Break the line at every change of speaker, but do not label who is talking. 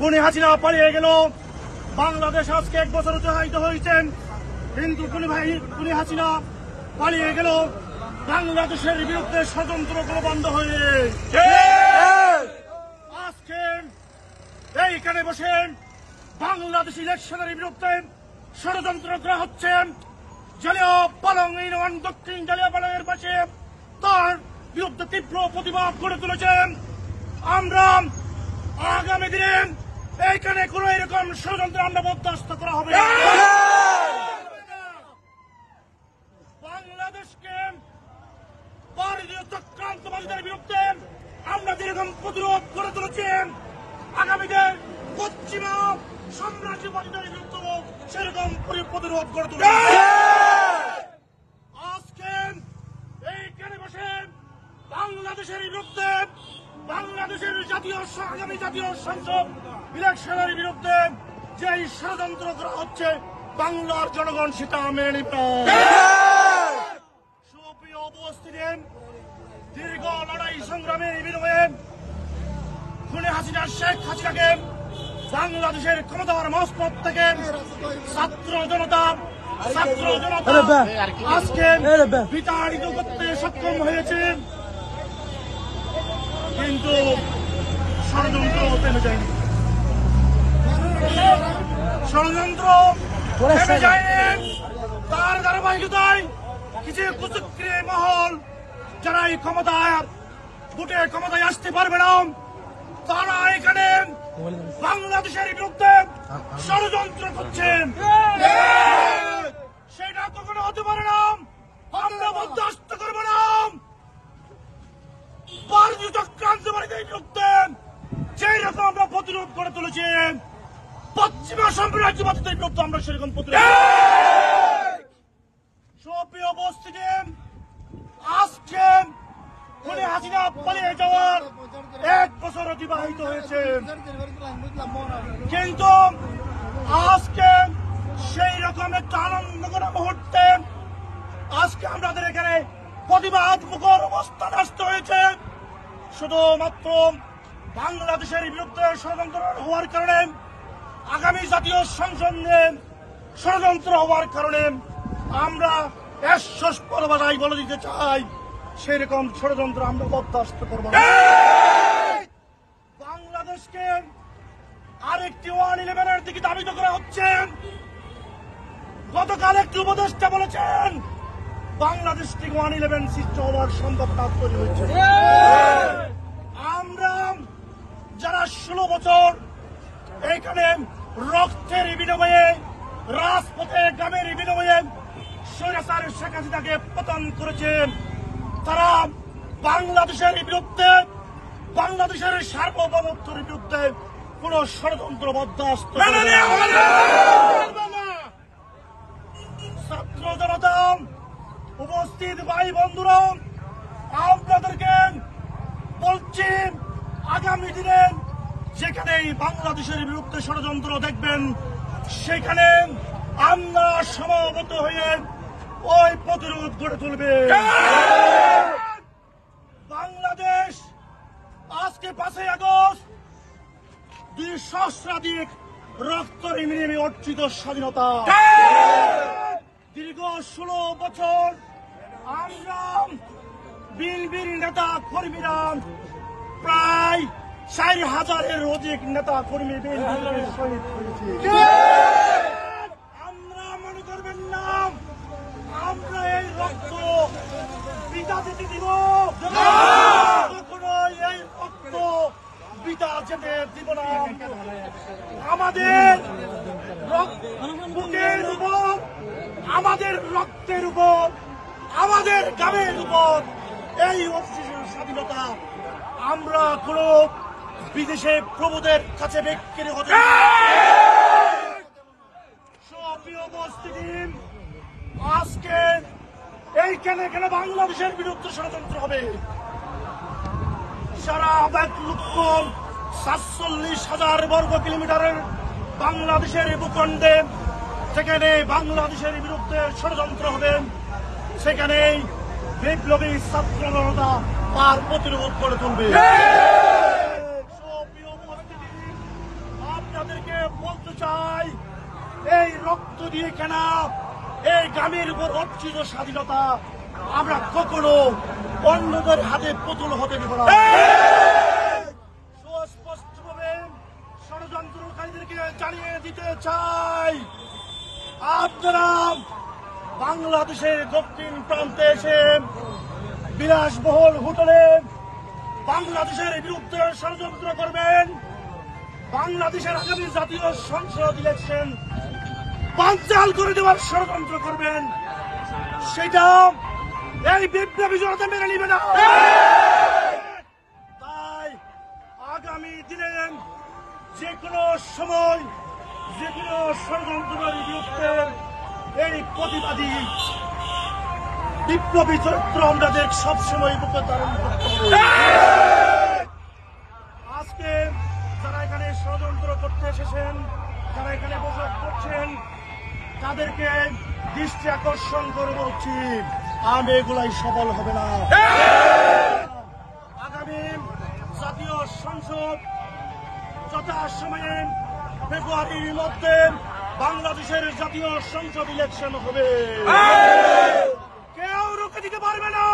খুনি হাসিনা পালিয়ে গেল। বাংলাদেশ আজকে 1 বছর অতিবাহিত হয়েছেন, কিন্তু খুনি হাসিনা পালিয়ে গেল বাংলাদেশের বিরুদ্ধে ষড়যন্ত্র কোনো বন্ধ হয়ে। আজকে এইখানে বসে বাংলাদেশ ইলেকশনের বিরুদ্ধে ষড়যন্ত্র করা হচ্ছে। জালিয়া পালং ইউনিয়ন দক্ষিণ জালিয়া পালংয়ের পাশে তার বিরুদ্ধে তীব্র প্রতিবাদ গড়ে তুলেছেন। আমরা আগামী দিনে এইখানে কোন এরকম ষড়যন্ত্র আমরা বরদাস্ত করা হবে না। বাংলাদেশকে ভারতীয় চক্রান্তবাদীদের বিরুদ্ধে আমরা যেরকম প্রতিরোধ গড়ে তুলেছি, আগামীতে পশ্চিমা সাম্রাজ্যবাদীদের বিরুদ্ধে সেরকম প্রতিরোধ গড়ে তুলেছি। আজকে এইখানে বসে বাংলাদেশের বিরুদ্ধে, বাংলাদেশের আগামী জাতীয় সংসদ ইলেকশনের বিরুদ্ধে যে ষড়যন্ত্র করা হচ্ছে, বাংলার জনগণ সেটা মেনে নিবে। সুপ্রিয় উপস্থিতি, দীর্ঘ লড়াই সংগ্রামের বিনিময়ে খুনি হাসিনা শেখ হাসিনাকে বাংলাদেশের ক্ষমতার মসনদ থেকে ছাত্র জনতা আজকে বিতাড়িত করতে সক্ষম হয়েছে, কিন্তু ষড়যন্ত্র থেমে যায়নি। ষড়যন্ত্র থেমে যায়নি। তার ধারাবাহিকতায় কিছু কুচক্রী মহল, যারা এই ভোটে ক্ষমতায় আসতে পারবে না, তারা এখানে বাংলাদেশের বিরুদ্ধে ষড়যন্ত্র করছেন। সেটা কখনো হতে পারে না। আমরা বরদাস্ত করব না। ভারতীয় চক্রান্তবাদীদের বিরুদ্ধে যেই রকম আমরা প্রতিরোধ গড়ে তুলেছি, পশ্চিমা সাম্রাজ্যবাদীদের বিরুদ্ধে আমরা সেরকম প্রতিরোধ। সুপ্রিয় উপস্থিতি, আজকে খুনি হাসিনা পালিয়ে যাওয়ার 1 বছর অতিবাহিত হয়েছে, কিন্তু আজকে সেই রকম একটা আনন্দঘন মুহূর্তে আজকে আমাদের এখানে প্রতিবাদ মুখর অবস্থান আসতে হয়েছে। শুধুমাত্র বাংলাদেশের বিরুদ্ধে ষড়যন্ত্র হওয়ার কারণে, আগামী জাতীয় সংসদ নিয়ে ষড়যন্ত্র হওয়ার কারণে আমরা স্পষ্ট ভাষায় বলে দিতে চাই, সেরকম ষড়যন্ত্র আমরা বরদাস্ত করব না। বাংলাদেশকে আরেকটি 1-11-এর দিকে ধাবিত করা হচ্ছে। গতকাল একটি উপদেষ্টা বলেছেন বাংলাদেশ থেকে 1-11 সৃষ্টি হওয়ার সম্ভাবনা তৈরি হয়েছে। আমরা যারা 16 বছর এখানে রক্তের বিনিময়ে, রাজপথে গ্রামের বিনিময়ে স্বৈরাচার শেখ হাসিনাকে পতন করেছেন, তারা বাংলাদেশের বিরুদ্ধে, বাংলাদেশের সার্বভৌমত্বের বিরুদ্ধে কোন ষড়যন্ত্র বরদাস্ত করবে না। ছাত্র জনতা, উপস্থিত ভাই বন্ধুরা, আপনাদেরকে বলছি, আগামী দিনে যেখানে বাংলাদেশের বিরুদ্ধে ষড়যন্ত্র দেখবেন, সেখানে আমরা সমবেত হয়ে ওই প্রতিরোধ গড়ে তুলবে। বাংলাদেশ আজকে 5 আগস্ট 2 সহস্রাধিক রক্ত রিমিরিমি অর্জিত স্বাধীনতা। দীর্ঘ 16 বছর আমরা বিএনপির নেতা কর্মীরা, প্রায় 4000-এর অধিক নেতা কর্মী বিএনপির শহীদ হয়েছে। আমরা মনে করবেন না আমরা এই রক্ত বিতা যেতে দিব, কখনো এই রক্ত বিতা যেতে দিব না। আমাদের বুকের উপর, আমাদের রক্তের উপর, আমাদের গ্রামের উপর এই অবশিষ্ট স্বাধীনতা আমরা কোন বিদেশে প্রভুদের কাছে বিক্রি হতে। সুপ্রিয় উপস্থিতি, আজকে এইখানে বাংলাদেশের বিরুদ্ধে ষড়যন্ত্র হবে। সারা 1,47,000 বর্গ কিলোমিটারের বাংলাদেশের ভূখণ্ডে সেখানে বাংলাদেশের বিরুদ্ধে ষড়যন্ত্র হবে, সেখানে বিপ্লবী ছাত্র জনতা তার প্রতিরোধ করে তুলবে। আপনাদেরকে বলতে চাই, এই রক্ত দিয়ে কেনা এই গ্রামের উপর অর্জিত স্বাধীনতা আমরা কখনো অন্যদের হাতে পুতুল হতে দেব না। সুস্পষ্টভাবে ষড়যন্ত্রকারীদেরকে জানিয়ে দিতে চাই, আপনারা বাংলাদেশের দক্ষিণ প্রান্তে এসে বিলাসবহুল হোটেলে বাংলাদেশের বিরুদ্ধে ষড়যন্ত্র করবেন, বাংলাদেশের আগামী জাতীয় সংসদ ইলেকশন বানচাল করে দেওয়ার ষড়যন্ত্র করবেন, সেটা এই বিপ্লবী জনতা মেনে নিবে না। তাই আগামী দিনে যে কোনো সময় যে কোনো ষড়যন্ত্রকারীর বিরুদ্ধে এই প্রতিবাদী বিপ্লবী চরিত্র আমাদের সবসময় বুকে ধারণ করতে হবে। আজকে যারা এখানে ষড়যন্ত্র করতে এসেছেন, যারা এখানে বসবাস করছেন, তাদেরকে দৃষ্টি আকর্ষণ করে বলছি, আমি এগুলাই সফল হবে না। আগামী জাতীয় সংসদ যথাসময়ে ফেব্রুয়ারির মধ্যে বাংলাদেশের জাতীয় সংসদ ইলেকশন হবে, কেউ রুখে দিতে পারবে না।